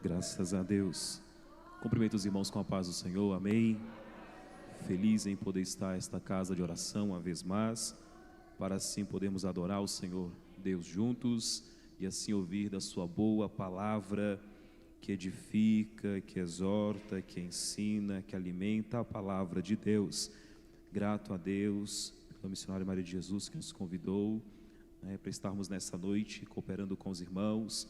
Graças a Deus. Cumprimento os irmãos com a paz do Senhor, amém. Feliz em poder estar nesta casa de oração uma vez mais, para assim podermos adorar o Senhor Deus juntos e assim ouvir da sua boa palavra que edifica, que exorta, que ensina, que alimenta a palavra de Deus. Grato a Deus pela missionária Maria de Jesus que nos convidou para estarmos nessa noite cooperando com os irmãos.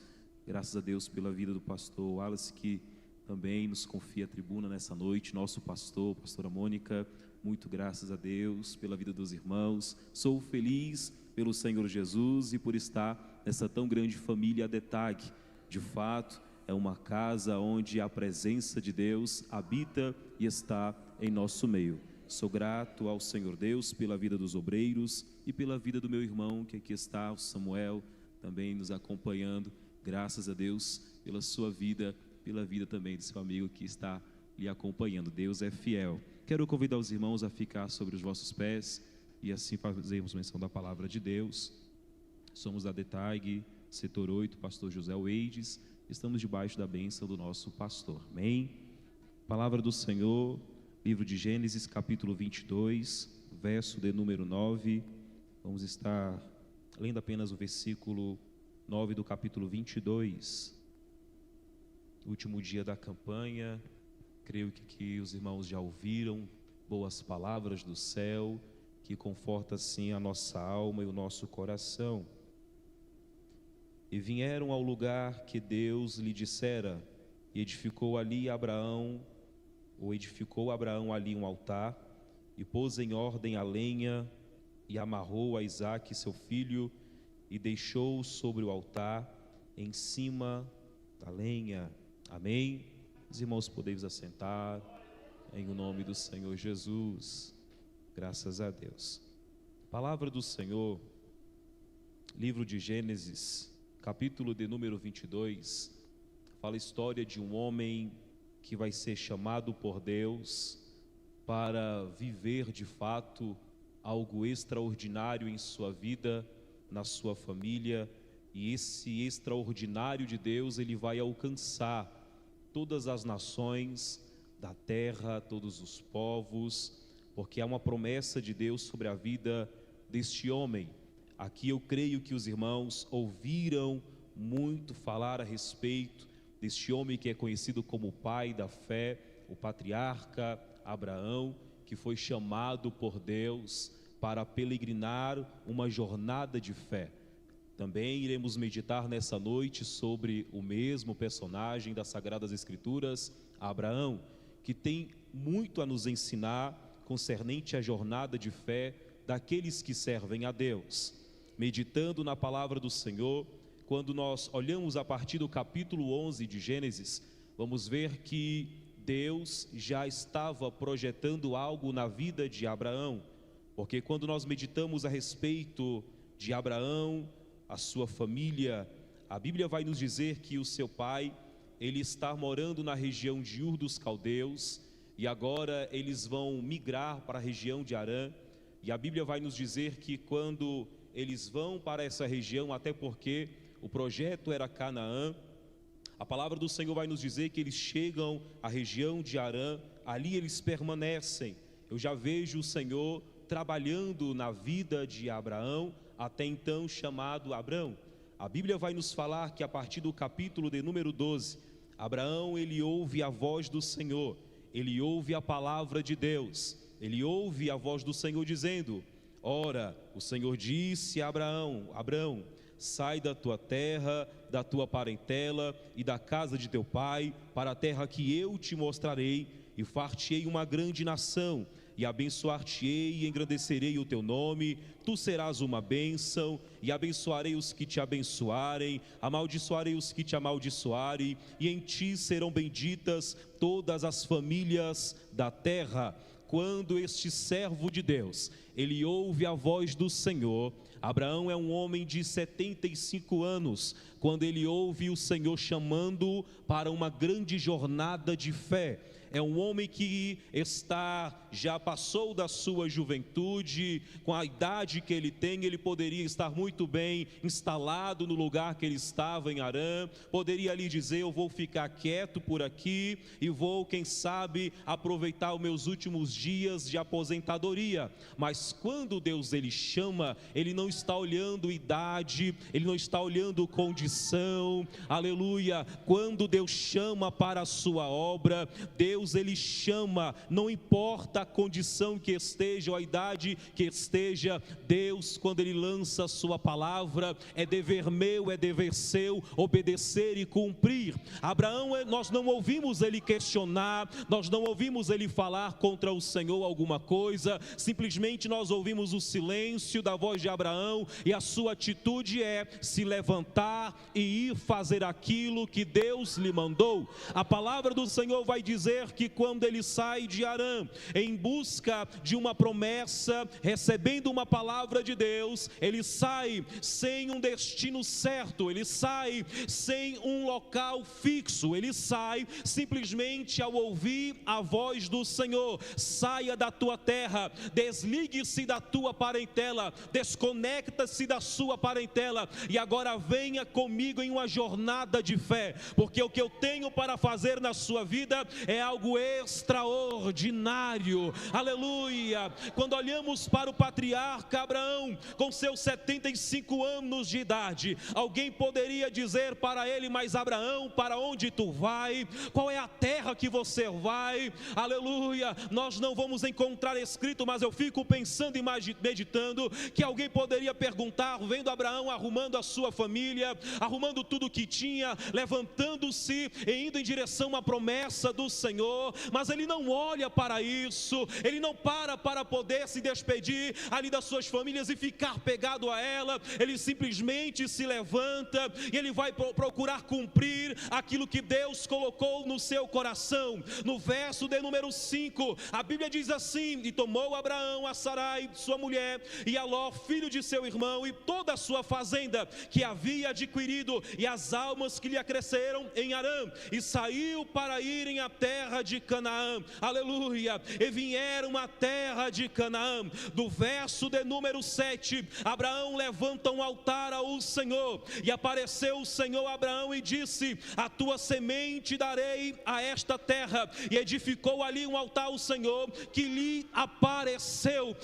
Graças a Deus pela vida do pastor Wallace, que também nos confia a tribuna nessa noite, nosso pastor, pastora Mônica. Muito graças a Deus pela vida dos irmãos. Sou feliz pelo Senhor Jesus e por estar nessa tão grande família ADETAG. De fato, é uma casa onde a presença de Deus habita e está em nosso meio. Sou grato ao Senhor Deus pela vida dos obreiros e pela vida do meu irmão que aqui está, o Samuel, também nos acompanhando. Graças a Deus pela sua vida, pela vida também do seu amigo que está lhe acompanhando. Deus é fiel. Quero convidar os irmãos a ficar sobre os vossos pés e assim fazermos menção da palavra de Deus. Somos da ADETAG, setor 8, pastor José Weides. Estamos debaixo da bênção do nosso pastor. Amém? Palavra do Senhor, livro de Gênesis, capítulo 22, verso de número 9. Vamos estar lendo apenas o versículo 9 do capítulo 22, último dia da campanha. Creio que os irmãos já ouviram boas palavras do céu, que conforta assim a nossa alma e o nosso coração. E vieram ao lugar que Deus lhe dissera, e edificou Abraão ali um altar, e pôs em ordem a lenha, e amarrou a Isaque seu filho, e deixou sobre o altar, em cima da lenha. Amém? Os irmãos, podeis assentar, em o nome do Senhor Jesus. Graças a Deus. Palavra do Senhor, livro de Gênesis, capítulo de número 22, fala a história de um homem que vai ser chamado por Deus para viver de fato algo extraordinário em sua vida, na sua família, e esse extraordinário de Deus, ele vai alcançar todas as nações da terra, todos os povos, porque há uma promessa de Deus sobre a vida deste homem. Aqui eu creio que os irmãos ouviram muito falar a respeito deste homem que é conhecido como o pai da fé, o patriarca Abraão, que foi chamado por Deus para peregrinar uma jornada de fé. Também iremos meditar nessa noite sobre o mesmo personagem das Sagradas Escrituras, Abraão, que tem muito a nos ensinar concernente à jornada de fé daqueles que servem a Deus. Meditando na palavra do Senhor, quando nós olhamos a partir do capítulo 11 de Gênesis, vamos ver que Deus já estava projetando algo na vida de Abraão, porque quando nós meditamos a respeito de Abraão, a sua família, a Bíblia vai nos dizer que o seu pai, ele está morando na região de Ur dos Caldeus, e agora eles vão migrar para a região de Harã, e a Bíblia vai nos dizer que quando eles vão para essa região, até porque o projeto era Canaã, a palavra do Senhor vai nos dizer que eles chegam à região de Harã, ali eles permanecem. Eu já vejo o Senhor trabalhando na vida de Abraão, até então chamado Abrão. A Bíblia vai nos falar que a partir do capítulo de número 12, Abraão, ele ouve a voz do Senhor, ele ouve a palavra de Deus, ele ouve a voz do Senhor dizendo: ora, o Senhor disse a Abraão: Abrão, sai da tua terra, da tua parentela e da casa de teu pai, para a terra que eu te mostrarei, e far-te-ei uma grande nação, e abençoar-te-ei e engrandecerei o teu nome, tu serás uma bênção, e abençoarei os que te abençoarem, amaldiçoarei os que te amaldiçoarem, e em ti serão benditas todas as famílias da terra. Quando este servo de Deus, ele ouve a voz do Senhor, Abraão é um homem de 75 anos, quando ele ouve o Senhor chamando para uma grande jornada de fé. É um homem que já passou da sua juventude, com a idade que ele tem, ele poderia estar muito bem instalado no lugar que ele estava em Harã, poderia ali dizer: eu vou ficar quieto por aqui e vou, quem sabe, aproveitar os meus últimos dias de aposentadoria. Mas quando Deus ele chama, ele não está olhando idade, ele não está olhando condição, aleluia. Quando Deus chama para a sua obra, Deus ele chama, não importa a condição que esteja, ou a idade que esteja. Deus, quando ele lança a sua palavra, é dever meu, é dever seu, obedecer e cumprir. Abraão, nós não ouvimos ele questionar, nós não ouvimos ele falar contra o Senhor alguma coisa, simplesmente nós ouvimos o silêncio da voz de Abraão, e a sua atitude é se levantar e ir fazer aquilo que Deus lhe mandou. A palavra do Senhor vai dizer que quando ele sai de Harã em busca de uma promessa, recebendo uma palavra de Deus, ele sai sem um destino certo, ele sai sem um local fixo, ele sai simplesmente ao ouvir a voz do Senhor. Saia da tua terra, desligue-se da tua parentela, desconecta-se da sua parentela e agora venha comigo em uma jornada de fé, porque o que eu tenho para fazer na sua vida é algo extraordinário, aleluia. Quando olhamos para o patriarca Abraão, com seus 75 anos de idade, alguém poderia dizer para ele: mas Abraão, para onde tu vai? Qual é a terra que você vai? Aleluia. Nós não vamos encontrar escrito, mas eu fico pensando e meditando que alguém poderia perguntar, vendo Abraão arrumando a sua família, arrumando tudo o que tinha, levantando-se e indo em direção à promessa do Senhor, mas ele não olha para isso, ele não para poder se despedir ali das suas famílias e ficar pegado a ela. Ele simplesmente se levanta e ele vai procurar cumprir aquilo que Deus colocou no seu coração. No verso de número 5, a Bíblia diz assim: e tomou Abraão a Sarai, sua mulher, e a Ló, filho de seu irmão, e toda a sua fazenda que havia adquirido, e as almas que lhe acresceram em Harã, e saiu para irem à terra de Canaã, aleluia, e vieram à terra de Canaã. Do verso de número 7, Abraão levanta um altar ao Senhor, e apareceu o Senhor a Abraão e disse: a tua semente darei a esta terra, e edificou ali um altar ao Senhor que lhe apareceu.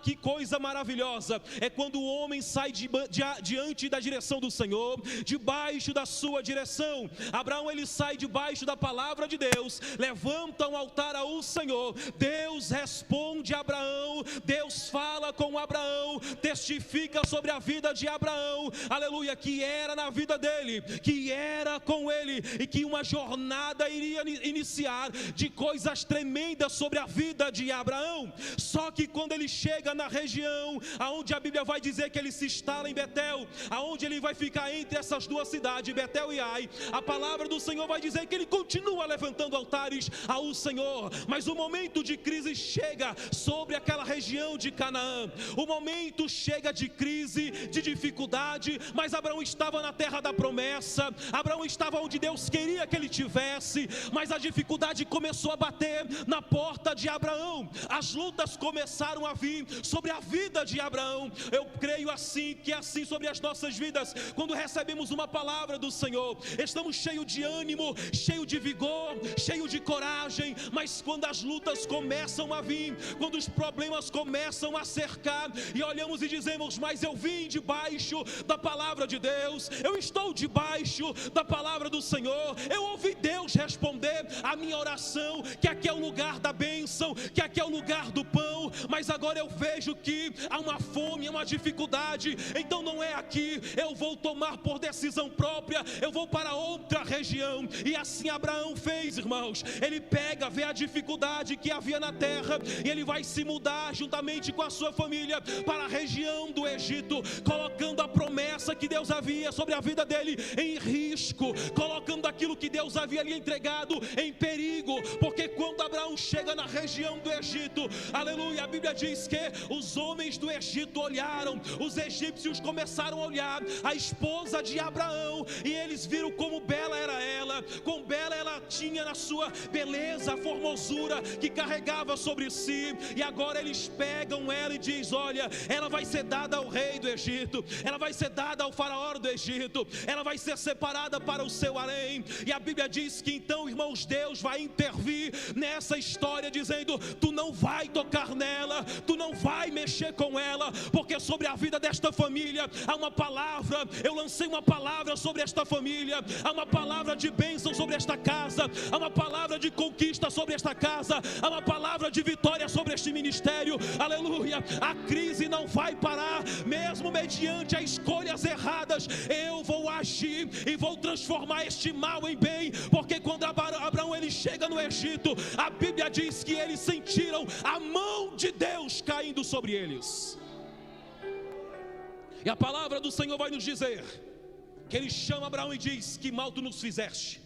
Que coisa maravilhosa é quando o homem sai diante da direção do Senhor, debaixo da sua direção. Abraão ele sai debaixo da palavra de Deus, levanta um altar ao Senhor, Deus responde a Abraão, Deus fala com Abraão, testifica sobre a vida de Abraão, aleluia, que era na vida dele, que era com ele, e que uma jornada iria iniciar de coisas tremendas sobre a vida de Abraão. Só que quando ele chega na região aonde a Bíblia vai dizer que ele se instala em Betel, aonde ele vai ficar entre essas duas cidades, Betel e Ai, a palavra do Senhor vai dizer que ele continua levantando altares ao Senhor, mas o momento de crise chega sobre aquela região de Canaã. O momento chega de crise, de dificuldade, mas Abraão estava na terra da promessa, Abraão estava onde Deus queria que ele tivesse, mas a dificuldade começou a bater na porta de Abraão, as lutas começaram a vir sobre a vida de Abraão. Eu creio assim, que é assim sobre as nossas vidas. Quando recebemos uma palavra do Senhor, estamos cheios de ânimo, cheio de vigor, cheio de coragem, mas quando as lutas começam a vir, quando os problemas começam a cercar, e olhamos e dizemos: mas eu vim debaixo da palavra de Deus, eu estou debaixo da palavra do Senhor, eu ouvi Deus responder a minha oração, que aqui é o lugar da bênção, que aqui é o lugar do pão, mas agora eu vejo que há uma fome, há uma dificuldade, então não é aqui, eu vou tomar por decisão própria, eu vou para outra região. E assim Abraão fez, irmãos, ele vê a dificuldade que havia na terra, e ele vai se mudar juntamente com a sua família para a região do Egito, colocando a promessa que Deus havia sobre a vida dele em risco, colocando aquilo que Deus havia lhe entregado em perigo, porque quando Abraão chega na região do Egito, aleluia, a Bíblia diz que os homens do Egito olharam, os egípcios começaram a olhar a esposa de Abraão, e eles viram como bela era ela, quão bela ela tinha na sua beleza, a formosura que carregava sobre si. E agora eles pegam ela e diz: olha, ela vai ser dada ao rei do Egito, ela vai ser dada ao faraó do Egito, ela vai ser separada para o seu harém. E a Bíblia diz que então, irmãos, Deus vai intervir nessa história, dizendo: tu não vai tocar nela, tu não vai mexer com ela, porque sobre a vida desta família há uma palavra. Eu lancei uma palavra sobre esta família, há uma palavra de bênção sobre esta casa, há uma palavra de conquista sobre esta casa, há uma palavra de vitória sobre este ministério. Aleluia. A crise não vai parar, mesmo mediante as escolhas erradas. Eu vou agir e vou transformar este mal em bem, porque quando Abraão ele chega no Egito, a Bíblia diz que eles sentiram a mão de Deus caindo sobre eles. E a palavra do Senhor vai nos dizer que ele chama Abraão e diz: que mal tu nos fizeste,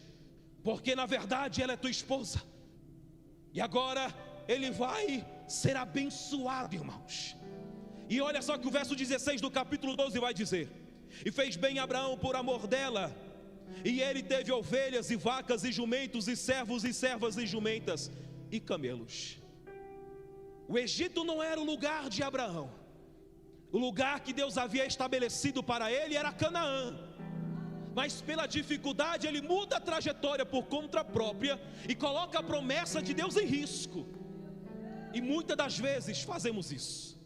porque na verdade ela é tua esposa. E agora ele vai ser abençoado, irmãos. E olha só que o verso 16 do capítulo 12 vai dizer: e fez bem Abraão por amor dela, e ele teve ovelhas e vacas e jumentos e servos e servas e jumentas e camelos. O Egito não era o lugar de Abraão. O lugar que Deus havia estabelecido para ele era Canaã. Mas pela dificuldade ele muda a trajetória por conta própria e coloca a promessa de Deus em risco. E muitas das vezes fazemos isso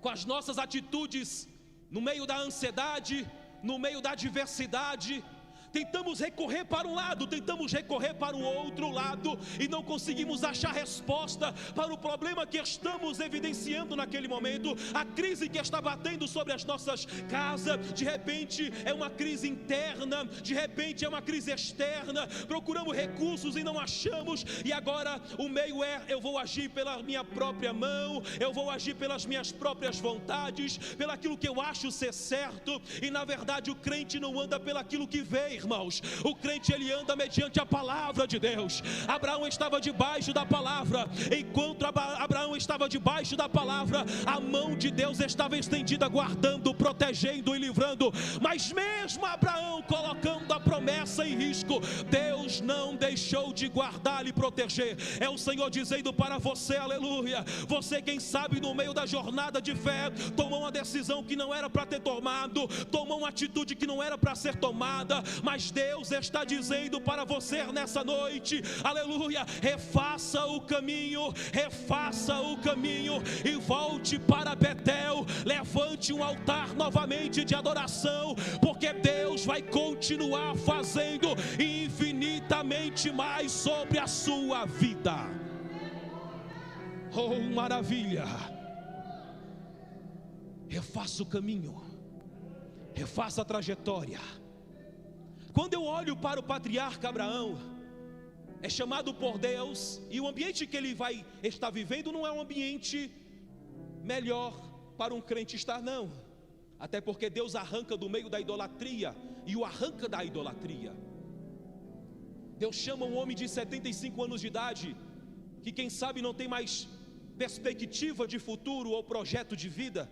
com as nossas atitudes, no meio da ansiedade, no meio da adversidade. Tentamos recorrer para um lado, tentamos recorrer para o outro lado, e não conseguimos achar resposta para o problema que estamos evidenciando naquele momento. A crise que está batendo sobre as nossas casas, de repente é uma crise interna, de repente é uma crise externa. Procuramos recursos e não achamos, e agora o meio é: eu vou agir pela minha própria mão, eu vou agir pelas minhas próprias vontades, pelo aquilo que eu acho ser certo. E na verdade o crente não anda pelo aquilo que vê, irmãos. O crente ele anda mediante a palavra de Deus. Abraão estava debaixo da palavra. Enquanto Abraão estava debaixo da palavra, a mão de Deus estava estendida, guardando, protegendo e livrando. Mas mesmo Abraão colocando a promessa em risco, Deus não deixou de guardar e proteger. É o Senhor dizendo para você: aleluia. Você, quem sabe, no meio da jornada de fé, tomou uma decisão que não era para ter tomado, tomou uma atitude que não era para ser tomada, mas Deus está dizendo para você nessa noite, aleluia: refaça o caminho e volte para Betel, levante um altar novamente de adoração, porque Deus vai continuar fazendo infinitamente mais sobre a sua vida. Oh, maravilha! Refaça o caminho, refaça a trajetória. Quando eu olho para o patriarca Abraão, é chamado por Deus, e o ambiente que ele vai estar vivendo não é um ambiente melhor para um crente estar, não. Até porque Deus arranca do meio da idolatria, e o arranca da idolatria. Deus chama um homem de 75 anos de idade, que quem sabe não tem mais perspectiva de futuro ou projeto de vida,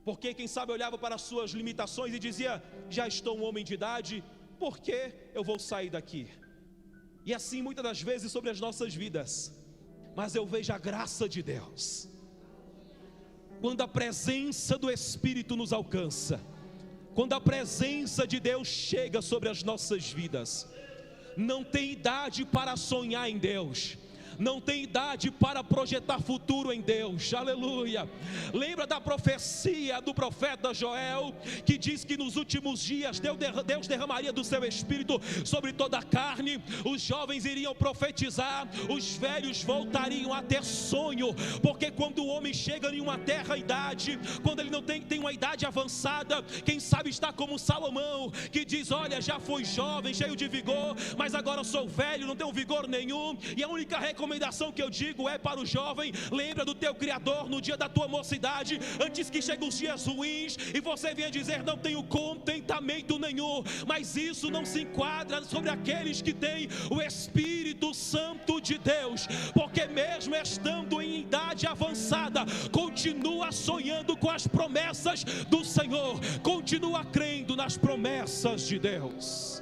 porque quem sabe olhava para as suas limitações e dizia: já estou um homem de idade, por que eu vou sair daqui? E assim muitas das vezes sobre as nossas vidas. Mas eu vejo a graça de Deus, quando a presença do Espírito nos alcança, quando a presença de Deus chega sobre as nossas vidas. Não tem idade para sonhar em Deus, não tem idade para projetar futuro em Deus, aleluia. Lembra da profecia do profeta Joel, que diz que nos últimos dias Deus derramaria do seu Espírito sobre toda a carne. Os jovens iriam profetizar, os velhos voltariam a ter sonho, porque quando o homem chega em uma terra idade, quando ele não tem uma idade avançada, quem sabe está como Salomão, que diz: olha, já fui jovem, cheio de vigor, mas agora sou velho, não tenho vigor nenhum, e a única recompensa recomendação que eu digo é para o jovem: lembra do teu Criador no dia da tua mocidade, antes que cheguem os dias ruins e você venha dizer: não tenho contentamento nenhum. Mas isso não se enquadra sobre aqueles que têm o Espírito Santo de Deus, porque mesmo estando em idade avançada, continua sonhando com as promessas do Senhor, continua crendo nas promessas de Deus.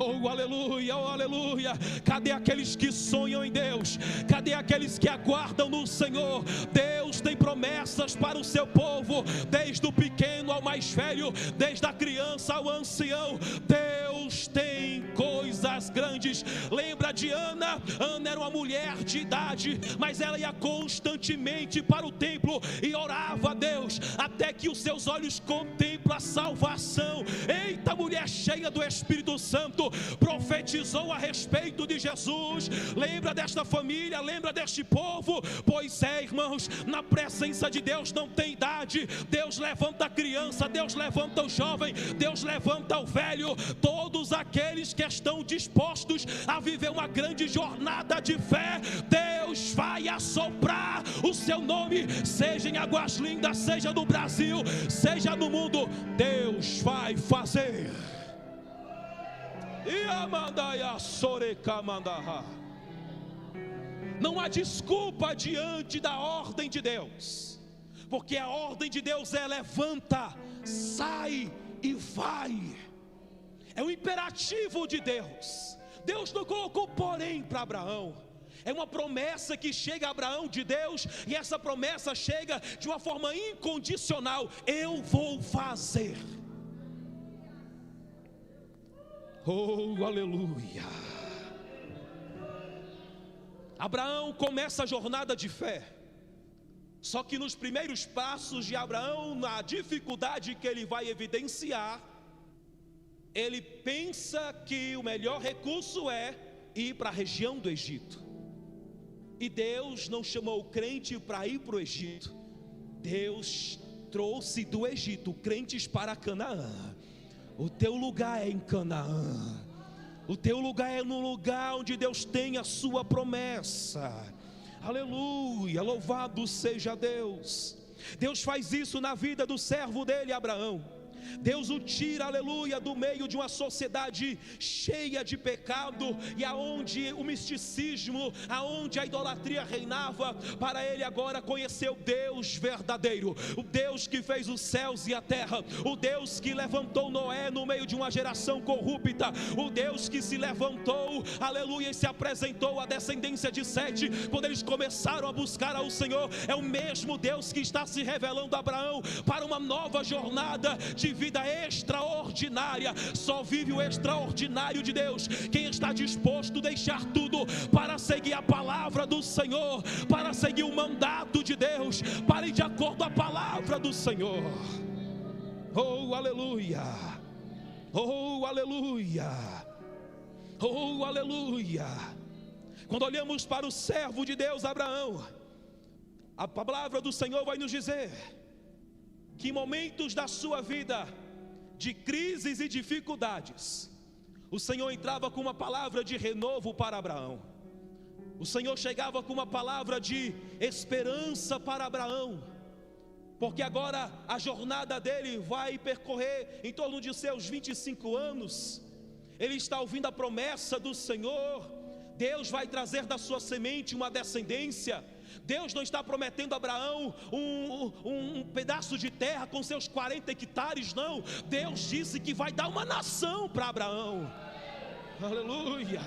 Oh aleluia, oh aleluia. Cadê aqueles que sonham em Deus? Cadê aqueles que aguardam no Senhor? Deus tem promessas para o seu povo, desde o pequeno ao mais velho, desde a criança ao ancião. Deus tem coisas grandes. Lembra de Ana? Ana era uma mulher de idade, mas ela ia constantemente para o templo e orava a Deus, até que os seus olhos contemplam a salvação. Eita, mulher cheia do Espírito Santo, profetizou a respeito de Jesus. Lembra desta família, lembra deste povo? Pois é, irmãos, na presença de Deus não tem idade. Deus levanta a criança, Deus levanta o jovem, Deus levanta o velho, todos aqueles que estão dispostos a viver uma grande jornada de fé. Deus vai assoprar o seu nome, seja em Águas Lindas, seja no Brasil, seja no mundo. Deus vai fazer. Não há desculpa diante da ordem de Deus, porque a ordem de Deus é: levanta, sai e vai. É um imperativo de Deus. Deus não colocou porém para Abraão. É uma promessa que chega a Abraão de Deus, e essa promessa chega de uma forma incondicional: eu vou fazer. Oh, aleluia. Abraão começa a jornada de fé. Só que nos primeiros passos de Abraão, na dificuldade que ele vai evidenciar, ele pensa que o melhor recurso é ir para a região do Egito. E Deus não chamou o crente para ir para o Egito. Deus trouxe do Egito crentes para Canaã. O teu lugar é em Canaã. O teu lugar é no lugar onde Deus tem a sua promessa. Aleluia, louvado seja Deus. Deus faz isso na vida do servo dele, Abraão. Deus o tira, aleluia, do meio de uma sociedade cheia de pecado, e aonde o misticismo, aonde a idolatria reinava, para ele agora conhecer o Deus verdadeiro, o Deus que fez os céus e a terra, o Deus que levantou Noé no meio de uma geração corrupta, o Deus que se levantou, aleluia, e se apresentou à descendência de Sete, quando eles começaram a buscar ao Senhor. É o mesmo Deus que está se revelando a Abraão para uma nova jornada de vida extraordinária. Só vive o extraordinário de Deus quem está disposto a deixar tudo para seguir a palavra do Senhor, para seguir o mandato de Deus, para ir de acordo com a palavra do Senhor. Oh, aleluia! Oh, aleluia! Oh, aleluia! Quando olhamos para o servo de Deus, Abraão, a palavra do Senhor vai nos dizer que em momentos da sua vida de crises e dificuldades, o Senhor entrava com uma palavra de renovo para Abraão. O Senhor chegava com uma palavra de esperança para Abraão, porque agora a jornada dele vai percorrer em torno de seus 25 anos. Ele está ouvindo a promessa do Senhor. Deus vai trazer da sua semente uma descendência. Deus não está prometendo a Abraão um pedaço de terra com seus 40 hectares, não. Deus disse que vai dar uma nação para Abraão. Aleluia.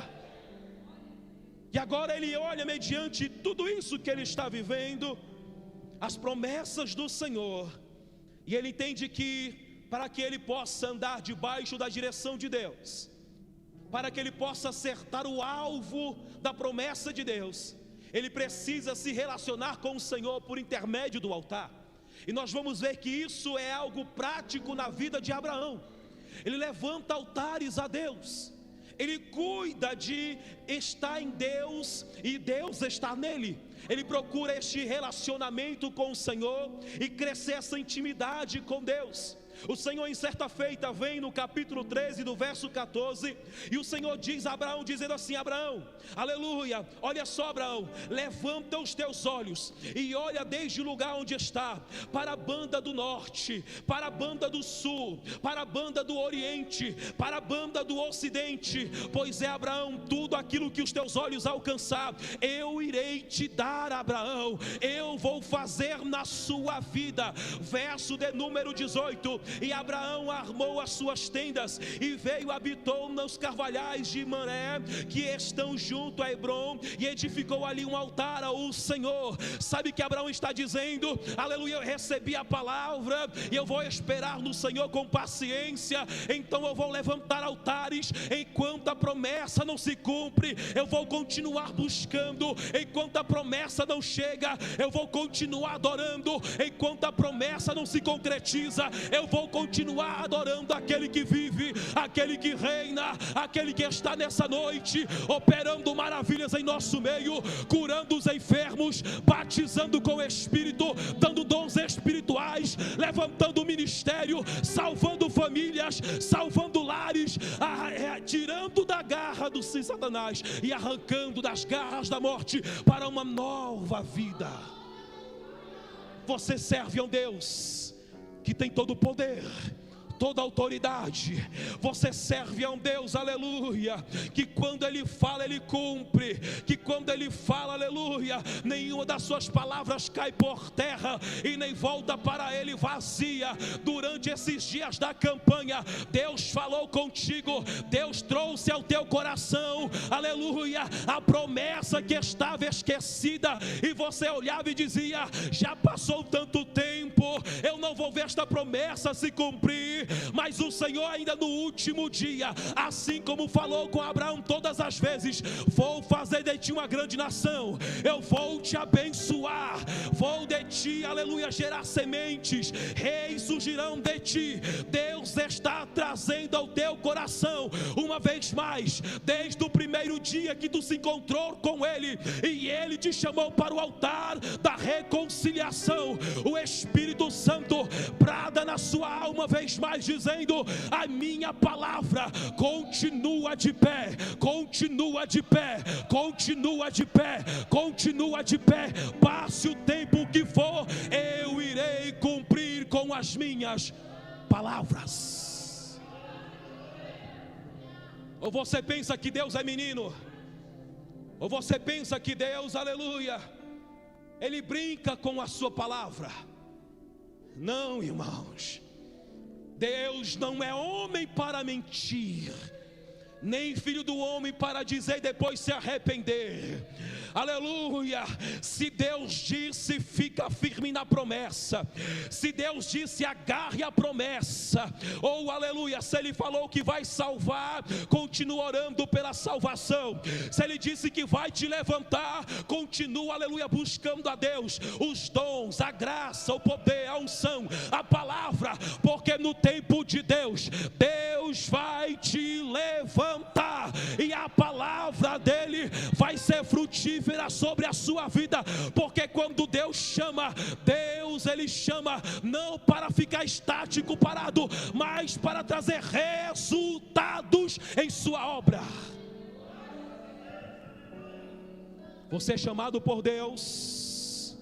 E agora ele olha, mediante tudo isso que ele está vivendo, as promessas do Senhor, e ele entende que para que ele possa andar debaixo da direção de Deus, para que ele possa acertar o alvo da promessa de Deus, ele precisa se relacionar com o Senhor por intermédio do altar. E nós vamos ver que isso é algo prático na vida de Abraão. Ele levanta altares a Deus, ele cuida de estar em Deus e Deus está nele. Ele procura este relacionamento com o Senhor e crescer essa intimidade com Deus. O Senhor em certa feita vem no capítulo 13 do verso 14, e o Senhor diz a Abraão, dizendo assim: Abraão, aleluia, olha só Abraão, levanta os teus olhos e olha desde o lugar onde está, para a banda do norte, para a banda do sul, para a banda do oriente, para a banda do ocidente, pois é Abraão, tudo aquilo que os teus olhos alcançar, eu irei te dar, Abraão, eu vou fazer na sua vida. Verso de número 18: e Abraão armou as suas tendas e veio, habitou nos carvalhais de Mamré, que estão junto a Hebrom, e edificou ali um altar ao Senhor. Sabe que Abraão está dizendo? Aleluia, eu recebi a palavra e eu vou esperar no Senhor com paciência, então eu vou levantar altares enquanto a promessa não se cumpre, eu vou continuar buscando enquanto a promessa não chega, eu vou continuar adorando enquanto a promessa não se concretiza, eu vou continuar adorando aquele que vive, aquele que reina, aquele que está nessa noite operando maravilhas em nosso meio, curando os enfermos, batizando com o Espírito, dando dons espirituais, levantando o ministério, salvando famílias, salvando lares, tirando da garra do Satanás e arrancando das garras da morte para uma nova vida. Você serve a um Deus que tem todo o poder, toda a autoridade. Você serve a um Deus, aleluia, que quando Ele fala, Ele cumpre, que quando Ele fala, aleluia, nenhuma das suas palavras cai por terra e nem volta para Ele vazia. Durante esses dias da campanha, Deus falou contigo, Deus trouxe ao teu coração, aleluia, a promessa que estava esquecida, e você olhava e dizia: já passou tanto tempo, eu não vou ver esta promessa se cumprir. Mas o Senhor ainda no último dia, assim como falou com Abraão todas as vezes: vou fazer de ti uma grande nação, eu vou te abençoar, vou de ti, aleluia, gerar sementes, reis surgirão de ti. Deus está trazendo ao teu coração, uma vez mais, desde o primeiro dia que tu se encontrou com Ele, e Ele te chamou para o altar da reconciliação, o Espírito Santo brada na sua alma uma vez mais, dizendo: a minha palavra continua de pé, continua de pé, continua de pé, continua de pé. Passe o tempo que for, eu irei cumprir com as minhas palavras. Ou você pensa que Deus é menino? Ou você pensa que Deus, aleluia, Ele brinca com a sua palavra? Não, irmãos, Deus não é homem para mentir, nem filho do homem para dizer e depois se arrepender. Aleluia. Se Deus disse, fica firme na promessa. Se Deus disse, agarre a promessa. Ou aleluia, se Ele falou que vai salvar, continua orando pela salvação. Se Ele disse que vai te levantar, continua, aleluia, buscando a Deus, os dons, a graça, o poder, a unção, a palavra, porque no tempo de Deus, Deus vai te levantar, e a palavra dele vai ser frutífera sobre a sua vida, porque quando Deus chama, Deus, Ele chama não para ficar estático, parado, mas para trazer resultados em sua obra. Você é chamado por Deus,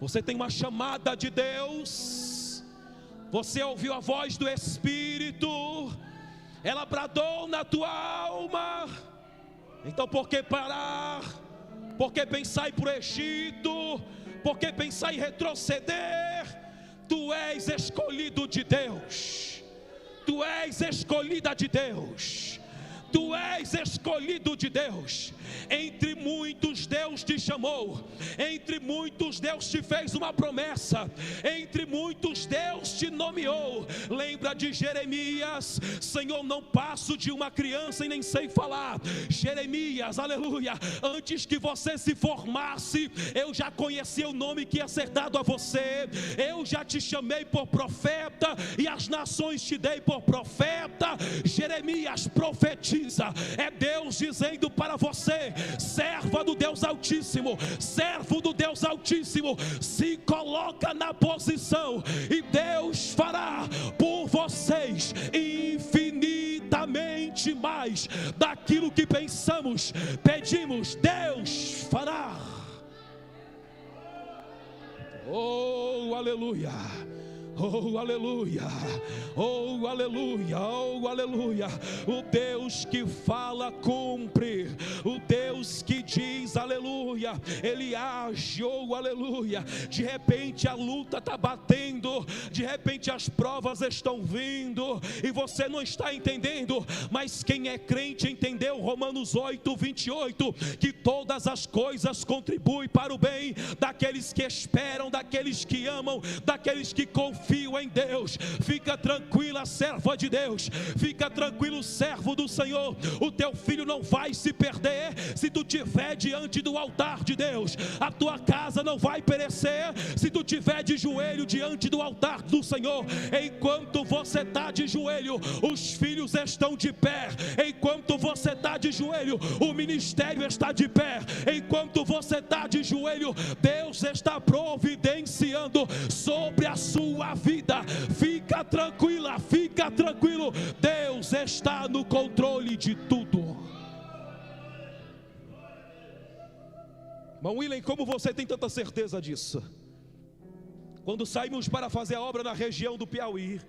você tem uma chamada de Deus, você ouviu a voz do Espírito, ela bradou na tua alma. Então por que parar? Por que pensar em ir para o Egito? Por que pensar em retroceder? Tu és escolhido de Deus, tu és escolhida de Deus, tu és escolhido de Deus. Entre muitos Deus te chamou, entre muitos Deus te fez uma promessa, entre muitos Deus te nomeou. Lembra de Jeremias? Senhor, não passo de uma criança e nem sei falar. Jeremias, aleluia, antes que você se formasse, eu já conhecia o nome que ia ser dado a você, eu já te chamei por profeta e as nações te dei por profeta. Jeremias profetiza, é Deus dizendo para você: serva do Deus Altíssimo, servo do Deus Altíssimo, se coloca na posição e Deus fará abundante mais daquilo que pensamos, pedimos, Deus fará. Oh, aleluia! Oh, aleluia, oh, aleluia, oh, aleluia. O Deus que fala cumpre, o Deus que diz aleluia, Ele age, oh, aleluia. De repente a luta está batendo, de repente as provas estão vindo e você não está entendendo, mas quem é crente entendeu Romanos 8:28, que todas as coisas contribuem para o bem daqueles que esperam, daqueles que amam, daqueles que confiam em Deus. Fica tranquila, serva de Deus, fica tranquilo, servo do Senhor. O teu filho não vai se perder se tu estiver diante do altar de Deus. A tua casa não vai perecer se tu estiver de joelho diante do altar do Senhor. Enquanto você está de joelho, os filhos estão de pé. Enquanto você está de joelho, o ministério está de pé. Enquanto você está de joelho, Deus está providenciando sobre a sua vida. Fica tranquila, fica tranquilo, Deus está no controle de tudo. Irmão William, como você tem tanta certeza disso? Quando saímos para fazer a obra na região do Piauí,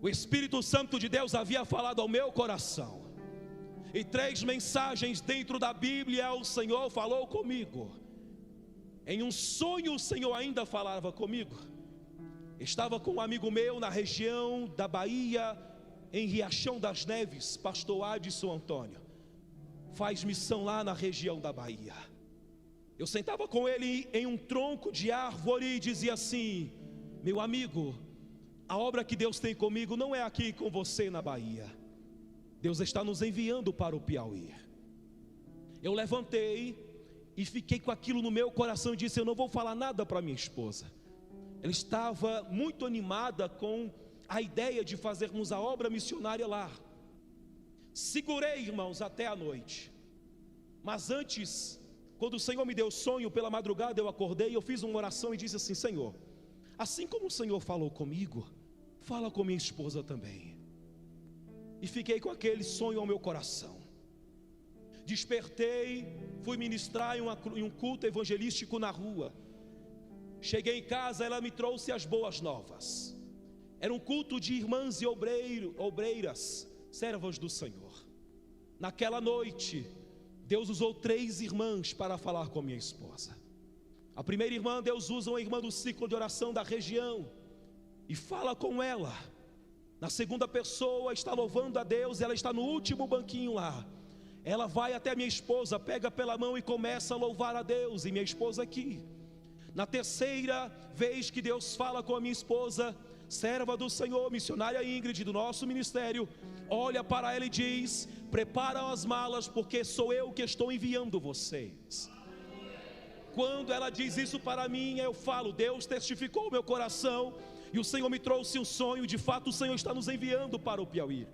o Espírito Santo de Deus havia falado ao meu coração, e 3 mensagens dentro da Bíblia o Senhor falou comigo. Em um sonho o Senhor ainda falava comigo. Estava com um amigo meu na região da Bahia, em Riachão das Neves, pastor Adson Antônio, faz missão lá na região da Bahia. Eu sentava com ele em um tronco de árvore e dizia assim: meu amigo, a obra que Deus tem comigo não é aqui com você na Bahia, Deus está nos enviando para o Piauí. Eu levantei e fiquei com aquilo no meu coração e disse: eu não vou falar nada para minha esposa. Ela estava muito animada com a ideia de fazermos a obra missionária lá. Segurei, irmãos, até a noite. Mas antes, quando o Senhor me deu sonho pela madrugada, eu acordei e eu fiz uma oração e disse assim: Senhor, assim como o Senhor falou comigo, fala com minha esposa também. E fiquei com aquele sonho ao meu coração. Despertei, fui ministrar em um culto evangelístico na rua. Cheguei em casa, ela me trouxe as boas novas. Era um culto de irmãs e obreiras, servas do Senhor. Naquela noite, Deus usou 3 irmãs para falar com minha esposa. A primeira irmã, Deus usa uma irmã do ciclo de oração da região e fala com ela. Na segunda pessoa, está louvando a Deus e ela está no último banquinho lá. Ela vai até minha esposa, pega pela mão e começa a louvar a Deus, e minha esposa aqui. Na terceira vez que Deus fala com a minha esposa, serva do Senhor, missionária Ingrid, do nosso ministério, olha para ela e diz: prepara as malas, porque sou eu que estou enviando vocês. Quando ela diz isso para mim, eu falo: Deus testificou o meu coração, e o Senhor me trouxe um sonho. De fato, o Senhor está nos enviando para o Piauí.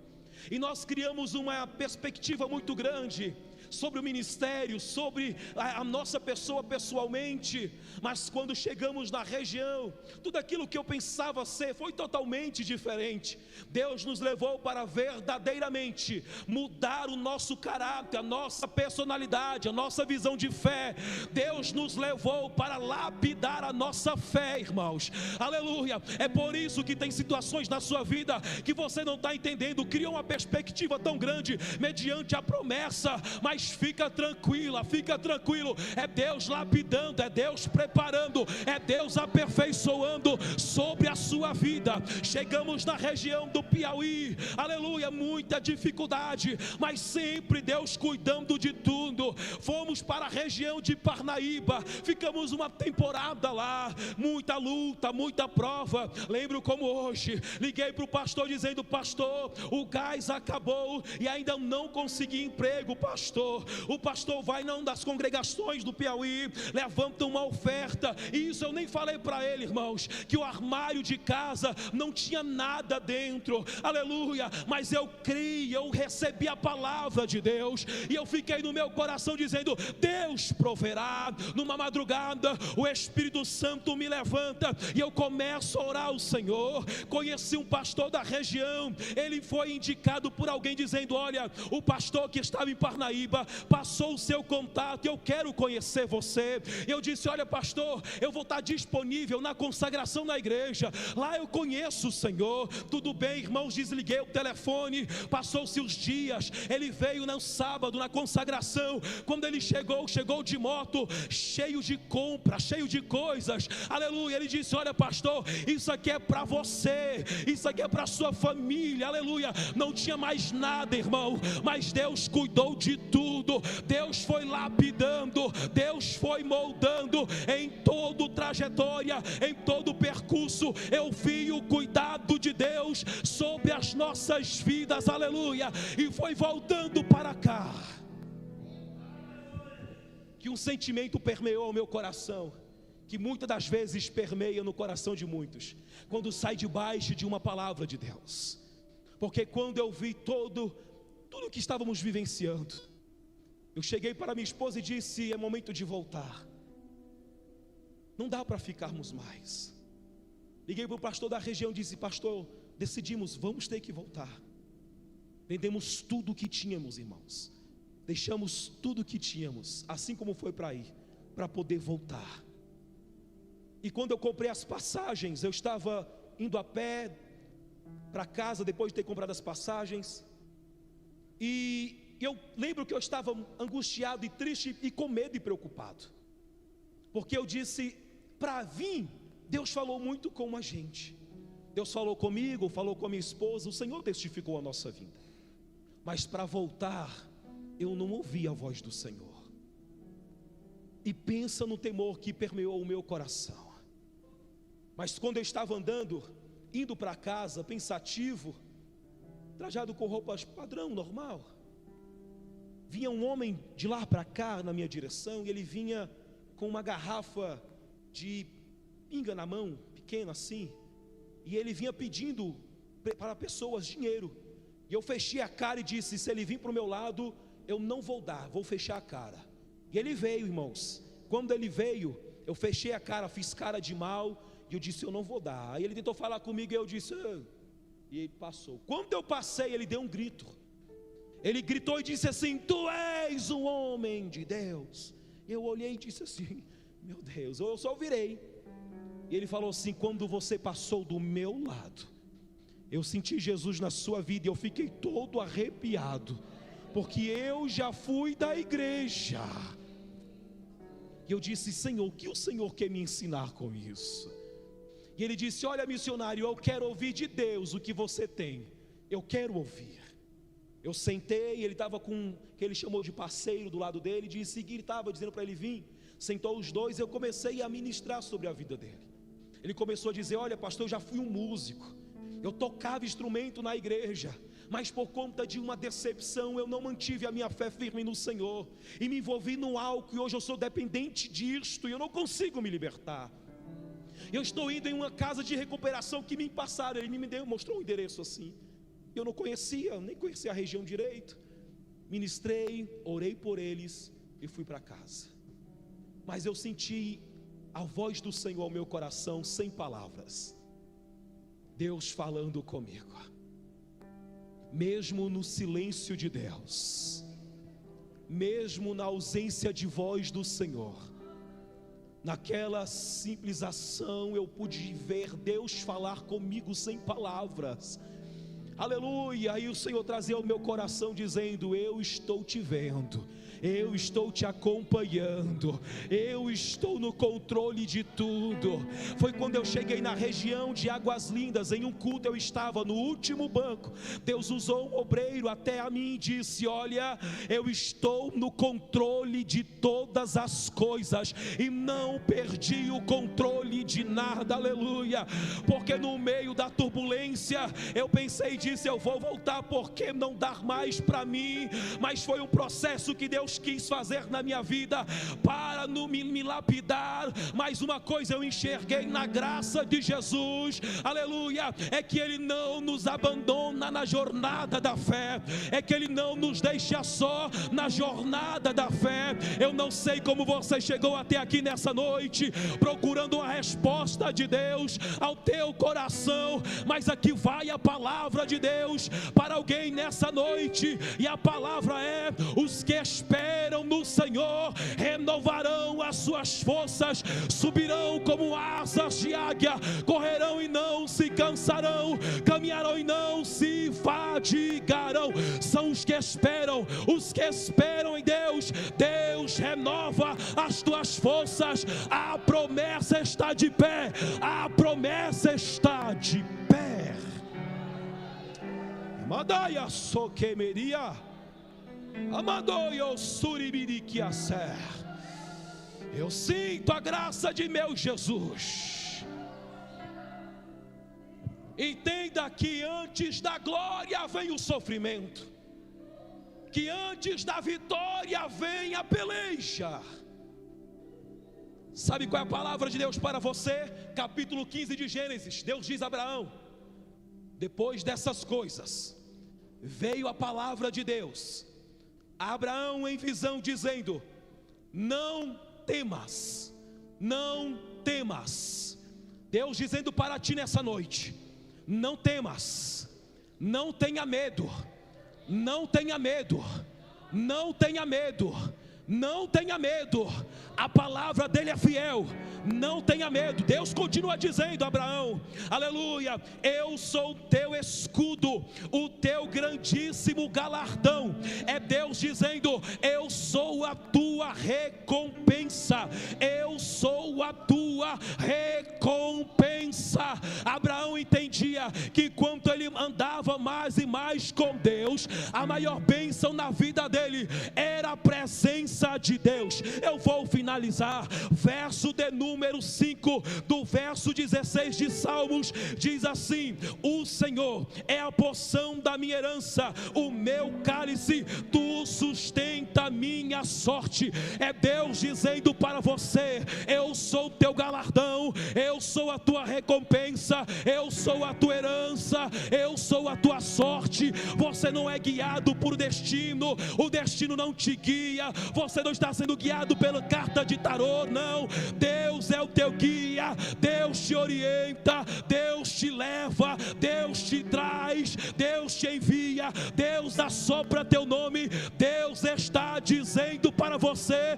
E nós criamos uma perspectiva muito grande sobre o ministério, sobre a nossa pessoa pessoalmente. Mas quando chegamos na região, tudo aquilo que eu pensava ser foi totalmente diferente. Deus nos levou para verdadeiramente mudar o nosso caráter, a nossa personalidade, a nossa visão de fé. Deus nos levou para lapidar a nossa fé, irmãos. Aleluia. É por isso que tem situações na sua vida que você não está entendendo. Criou uma perspectiva tão grande mediante a promessa, mas fica tranquila, fica tranquilo. É Deus lapidando, é Deus preparando, é Deus aperfeiçoando sobre a sua vida. Chegamos na região do Piauí, aleluia, muita dificuldade, mas sempre Deus cuidando de tudo. Fomos para a região de Parnaíba, ficamos uma temporada lá, muita luta, muita prova. Lembro como hoje, liguei para o pastor dizendo: pastor, o gás acabou e ainda não consegui emprego, pastor. O pastor vai numa das congregações do Piauí, levanta uma oferta, e isso eu nem falei para ele, irmãos, que o armário de casa não tinha nada dentro, aleluia, mas eu criei, eu recebi a palavra de Deus, e eu fiquei no meu coração dizendo: Deus proverá. Numa madrugada, o Espírito Santo me levanta, e eu começo a orar ao Senhor. Conheci um pastor da região, ele foi indicado indicado por alguém dizendo: olha, o pastor que estava em Parnaíba passou o seu contato, eu quero conhecer você. Eu disse: olha pastor, eu vou estar disponível na consagração na igreja, lá eu conheço o Senhor. Tudo bem, irmãos, desliguei o telefone. Passou-se os dias, ele veio no sábado na consagração. Quando ele chegou de moto, cheio de compras, cheio de coisas, aleluia. Ele disse: olha pastor, isso aqui é para você, isso aqui é para sua família, aleluia. Não tinha mais nada, irmão, mas Deus cuidou de tudo. Deus foi lapidando, Deus foi moldando em toda trajetória, em todo o percurso. Eu vi o cuidado de Deus sobre as nossas vidas, aleluia. E foi voltando para cá que um sentimento permeou o meu coração, que muitas das vezes permeia no coração de muitos, quando sai debaixo de uma palavra de Deus. Porque quando eu vi tudo que estávamos vivenciando, eu cheguei para minha esposa e disse: é momento de voltar, não dá para ficarmos mais. Liguei para o pastor da região e disse: pastor, decidimos, vamos ter que voltar. Vendemos tudo o que tínhamos, irmãos, deixamos tudo o que tínhamos, assim como foi para ir, para poder voltar. E quando eu comprei as passagens, eu estava indo a pé para casa, depois de ter comprado as passagens, e eu lembro que eu estava angustiado e triste e com medo e preocupado, porque eu disse: para vir, Deus falou muito com a gente, Deus falou comigo, falou com a minha esposa, o Senhor testificou a nossa vida, mas para voltar, eu não ouvi a voz do Senhor. E pensa no temor que permeou o meu coração. Mas quando eu estava andando, indo para casa, pensativo, trajado com roupas padrão, normal, vinha um homem de lá para cá na minha direção, e ele vinha com uma garrafa de pinga na mão, pequena assim, e ele vinha pedindo para pessoas dinheiro. E eu fechei a cara e disse: se ele vir para o meu lado, eu não vou dar, vou fechar a cara. E ele veio, irmãos. Quando ele veio, eu fechei a cara, fiz cara de mal, e eu disse: eu não vou dar. Aí ele tentou falar comigo e eu disse: e ele passou. Quando eu passei, ele deu um grito. Ele gritou e disse assim: tu és um homem de Deus. Eu olhei e disse assim: meu Deus, eu só virei. E ele falou assim: quando você passou do meu lado, eu senti Jesus na sua vida, e eu fiquei todo arrepiado, porque eu já fui da igreja. E eu disse: Senhor, o que o Senhor quer me ensinar com isso? E ele disse: olha, missionário, eu quero ouvir de Deus o que você tem, eu quero ouvir. Eu sentei, e ele estava com o que ele chamou de parceiro do lado dele, e ele estava dizendo para ele vir. Sentou os dois, eu comecei a ministrar sobre a vida dele. Ele começou a dizer: olha pastor, eu já fui um músico, eu tocava instrumento na igreja, mas por conta de uma decepção, eu não mantive a minha fé firme no Senhor, e me envolvi no álcool, e hoje eu sou dependente disto, e eu não consigo me libertar. Eu estou indo em uma casa de recuperação que me passaram, ele mostrou um endereço assim, eu não conhecia, nem conhecia a região direito. Ministrei, orei por eles e fui para casa. Mas eu senti a voz do Senhor ao meu coração, sem palavras, Deus falando comigo. Mesmo no silêncio de Deus, mesmo na ausência de voz do Senhor, naquela simples ação, eu pude ver Deus falar comigo sem palavras. Aleluia. Aí o Senhor trazia ao meu coração dizendo: eu estou te vendo, eu estou te acompanhando, eu estou no controle de tudo. Foi quando eu cheguei na região de Águas Lindas, em um culto, eu estava no último banco. Deus usou um obreiro até a mim e disse: olha, eu estou no controle de todas as coisas, e não perdi o controle de nada. Aleluia. Porque no meio da turbulência, eu pensei e disse: eu vou voltar, porque não dar mais para mim. Mas foi um processo que Deus quis fazer na minha vida, para não me lapidar. Mas uma coisa eu enxerguei na graça de Jesus, aleluia, é que Ele não nos abandona na jornada da fé, é que Ele não nos deixa só na jornada da fé. Eu não sei como você chegou até aqui nessa noite, procurando uma resposta de Deus ao teu coração, mas aqui vai a palavra de Deus para alguém nessa noite, e a palavra é: os que esperam no Senhor renovarão as suas forças, subirão como asas de águia, correrão e não se cansarão, caminharão e não se fadigarão. São os que esperam em Deus. Deus renova as tuas forças. A promessa está de pé, a promessa está de pé. Mandaia soquemeria, amandoio suribiriquiacer. Eu sinto a graça de meu Jesus. Entenda que antes da glória vem o sofrimento, que antes da vitória vem a peleja. Sabe qual é a palavra de Deus para você? Capítulo 15 de Gênesis. Deus diz a Abraão: depois dessas coisas veio a palavra de Deus a Abraão em visão, dizendo: não temas, não temas. Deus dizendo para ti nessa noite: não temas, não tenha medo, não tenha medo, não tenha medo, não tenha medo. A palavra dele é fiel. Não tenha medo. Deus continua dizendo a Abraão, aleluia: eu sou teu escudo, o teu grandíssimo galardão. É Deus dizendo: eu sou a tua recompensa, eu sou a tua recompensa. Abraão entendia que quanto ele andava mais e mais com Deus, a maior bênção na vida dele era a presença de Deus. Eu vou finalizar, verso de número 5 do verso 16 de Salmos, diz assim: o Senhor é a porção da minha herança, o meu cálice, tu sustenta a minha sorte. É Deus dizendo para você: eu sou o teu galardão, eu sou a tua recompensa, eu sou a tua herança, eu sou a tua sorte. Você não é guiado por destino, o destino não te guia, você não está sendo guiado pela carta de tarô, não. Deus é o teu guia, Deus te orienta, Deus te leva, Deus te traz, Deus te envia, Deus assopra teu nome. Deus está dizendo para você: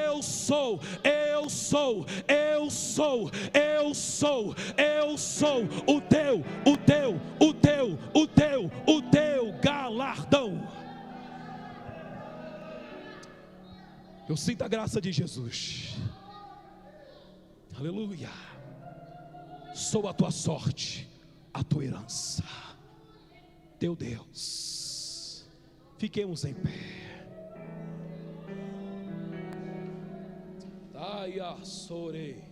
eu sou, eu sou, eu sou, eu sou, eu sou o teu, o teu, o teu, o teu, o teu galardão. Eu sinto a graça de Jesus. Aleluia. Sou a tua sorte, a tua herança, teu Deus. Fiquemos em pé. Taia sore,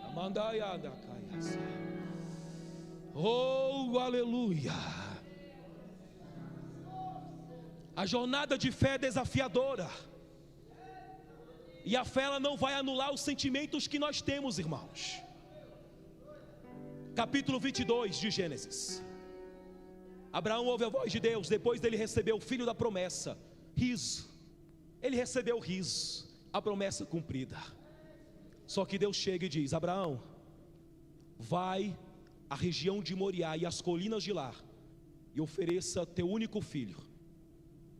amandaia da caiasa. Oh, aleluia. A jornada de fé é desafiadora. E a fé, ela não vai anular os sentimentos que nós temos, irmãos. Capítulo 22 de Gênesis. Abraão ouve a voz de Deus, depois dele receber o filho da promessa, riso. Ele recebeu o riso, a promessa cumprida. Só que Deus chega e diz: Abraão, vai à região de Moriá e às colinas de lá, e ofereça teu único filho,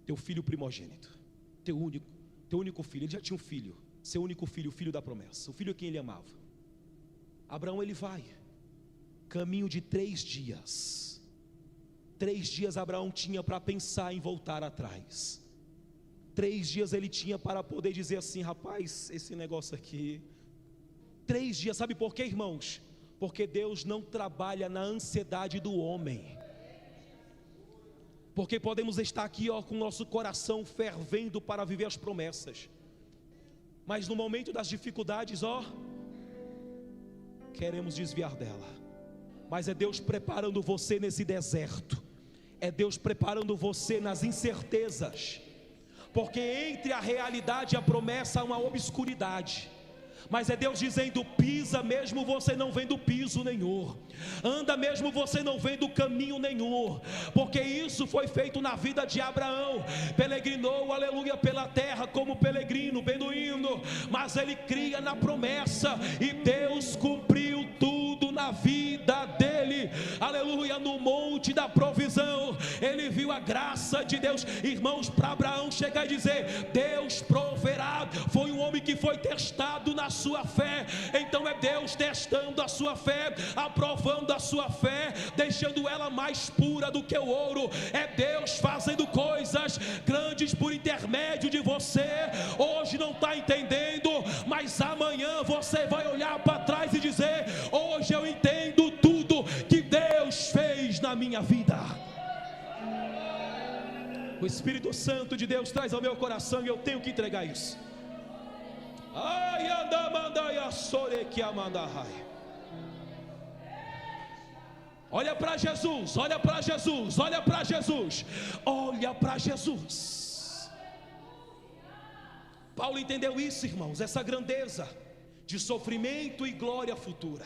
teu filho primogênito, teu único filho. Ele já tinha um filho, seu único filho, o filho da promessa, o filho a quem ele amava. Abraão, ele vai, caminho de 3 dias. 3 dias Abraão tinha para pensar em voltar atrás. 3 dias ele tinha para poder dizer assim: rapaz, esse negócio aqui. 3 dias, sabe por quê, irmãos? Porque Deus não trabalha na ansiedade do homem. Porque podemos estar aqui, ó, com o nosso coração fervendo para viver as promessas, mas no momento das dificuldades, ó, queremos desviar dela. Mas é Deus preparando você nesse deserto, é Deus preparando você nas incertezas, porque entre a realidade e a promessa há uma obscuridade. Mas é Deus dizendo: pisa mesmo você não vendo piso nenhum, anda mesmo você não vendo caminho nenhum, porque isso foi feito na vida de Abraão. Peregrinou, aleluia, pela terra como peregrino, beduíno, mas ele cria na promessa, e Deus cumpriu tudo na vida dele, aleluia. No monte da provisão, ele viu a graça de Deus, irmãos. Para Abraão chegar e dizer: Deus proverá, foi um homem que foi testado na sua fé. Então é Deus testando a sua fé, aprovando a sua fé, deixando ela mais pura do que o ouro. É Deus fazendo coisas grandes por intermédio de você. Hoje não está entendendo, mas amanhã você vai olhar para trás e dizer: hoje eu entendo tudo que Deus fez na minha vida. O Espírito Santo de Deus traz ao meu coração, e eu tenho que entregar isso. Ai, andamandaia sore que amandahai. Olha para Jesus, olha para Jesus, olha para Jesus, olha para Jesus. Paulo entendeu isso, irmãos, essa grandeza de sofrimento e glória futura.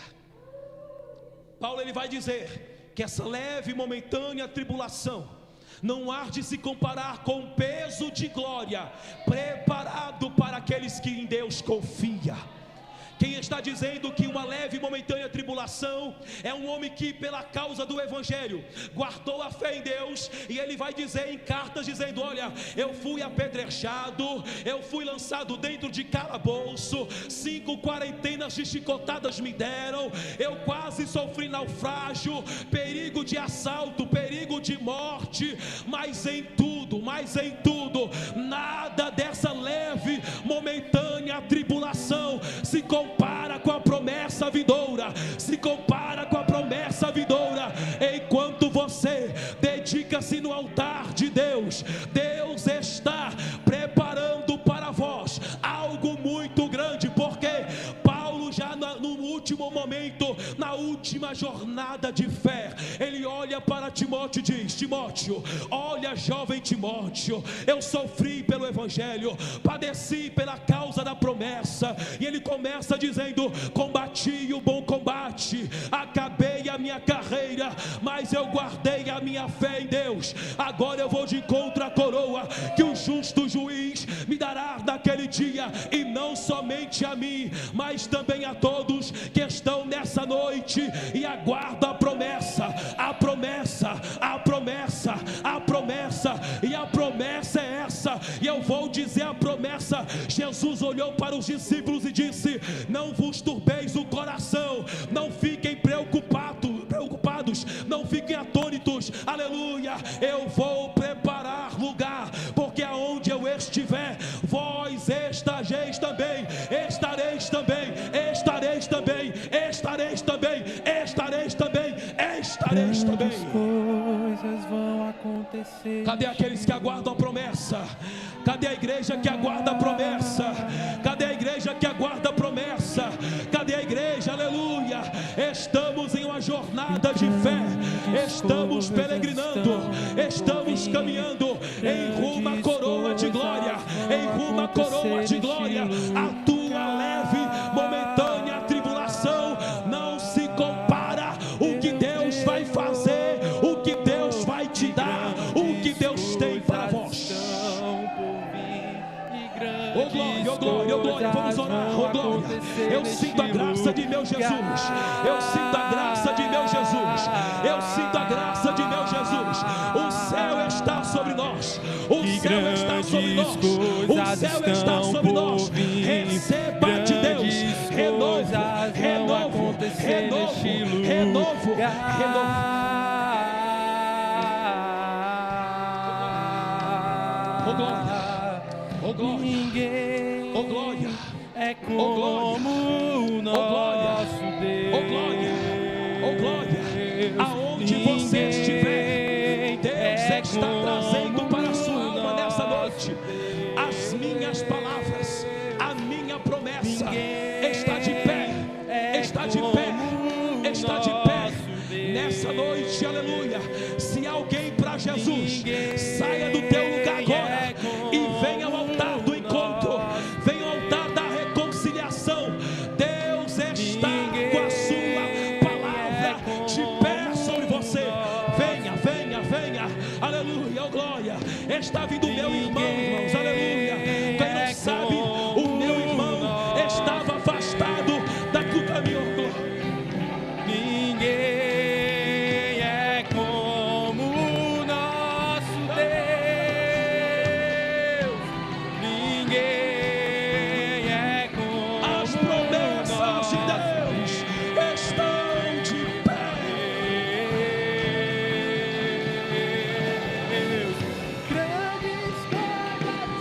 Paulo, ele vai dizer que essa leve e momentânea tribulação não há de se comparar com o peso de glória preparado para aqueles que em Deus confiam. Quem está dizendo que uma leve e momentânea tribulação é um homem que, pela causa do Evangelho, guardou a fé em Deus, e ele vai dizer em cartas, dizendo: olha, eu fui apedrejado, eu fui lançado dentro de calabouço, 5 quarentenas de chicotadas me deram, eu quase sofri naufrágio, perigo de assalto, perigo de morte, mas em tudo, nada dessa leve, momentânea tribulação se compara com a promessa vindoura, se compara com a promessa vindoura. Enquanto você dedica-se no altar de Deus, Deus está preparando para vós algo muito grande, porque Paulo, já no último momento, na última jornada de fé, ele olha para Timóteo e diz: Timóteo, olha, jovem Timóteo, eu sofri pelo Evangelho, padeci pela causa da promessa. E ele começa dizendo: combati o bom combate, acabei a minha carreira, mas eu guardei a minha fé em Deus. Agora eu vou de encontro à coroa que o justo juiz me dará naquele dia, e não somente a mim, mas também a todos que estão nessa noite e aguardam a promessa, a promessa, a promessa, a promessa. E a promessa é essa, e eu vou dizer a promessa. Jesus olhou para os discípulos e disse: não vos turbeis o coração, não fiquem preocupados, não fiquem atônitos, aleluia. Eu vou preparar lugar, porque aonde eu estiver, vós estareis também, estareis também, estareis também, estareis também, estareis também, estareis também. Coisas vão acontecer. Cadê aqueles que aguardam a promessa? Cadê a igreja que aguarda a promessa? Cadê a igreja que aguarda a promessa? Cadê a igreja? Aleluia! Estamos em uma jornada de fé, estamos peregrinando, estamos caminhando em rumo à coroa de glória, em rumo à coroa de glória. A tua leve, momentânea tribulação não se compara o que Deus vai fazer, o que Deus vai te dar, o que Deus tem para vós. Oh glória, oh glória, oh glória, vamos orar, oh glória. Eu sinto a graça de meu Jesus, eu sinto a graça de meu Jesus, eu sinto a graça de meu Jesus. O céu está sobre nós, o céu está sobre nós, o céu está sobre nós. Receba de Deus renovo, renovo, renovo, renovo, renovo. Oh glória, oh glória, oh glória, é como o nosso Deus. Oh glória, oh glória. Aonde você estiver, Deus está trazendo para a sua alma nessa noite as minhas palavras, a minha promessa. Está de pé, está de pé, está de pé nessa noite, aleluia. Se alguém para Jesus, saia do teu lugar agora e venha ao altar do encontro, venha ao altar da reconciliação, glória está vindo o meu irmão, irmãos, aleluia. Quem não sabe, o meu irmão estava afastado do caminho. Ninguém é como o nosso Deus. Ninguém é como as promessas de Deus estão de pé. Grandes coisas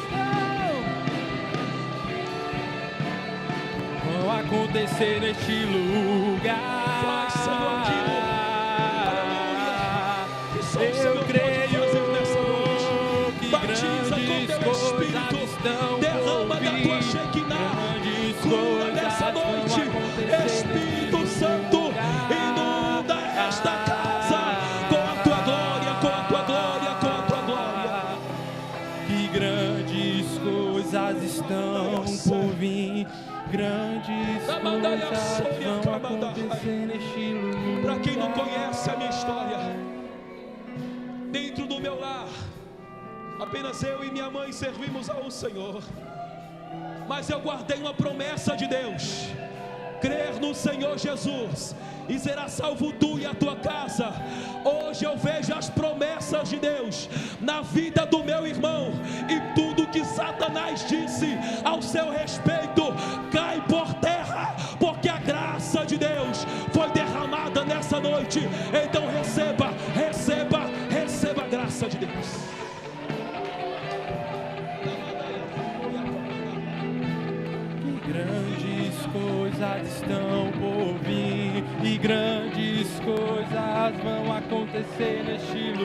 vão acontecer neste lugar. Eu creio que grandes coisas estão derrama da tua Shekinah, cura nessa noite, Espírito Santo, inunda esta casa com a tua glória, com a tua glória, com a tua glória. Que grandes coisas estão por vir, grandes coisas vão acontecer neste lugar. Para quem não conhece a minha história, dentro do meu lar, apenas eu e minha mãe servimos ao Senhor, mas eu guardei uma promessa de Deus: crer no Senhor Jesus e será salvo tu e a tua casa. Hoje eu vejo as promessas de Deus na vida do meu irmão, e tudo que Satanás disse ao seu respeito cai por terra, porque a graça de Deus foi derramada nessa noite. Então receba, receba, receba a graça de Deus. Grandes coisas estão por vir, e grandes coisas vão acontecer neste lugar.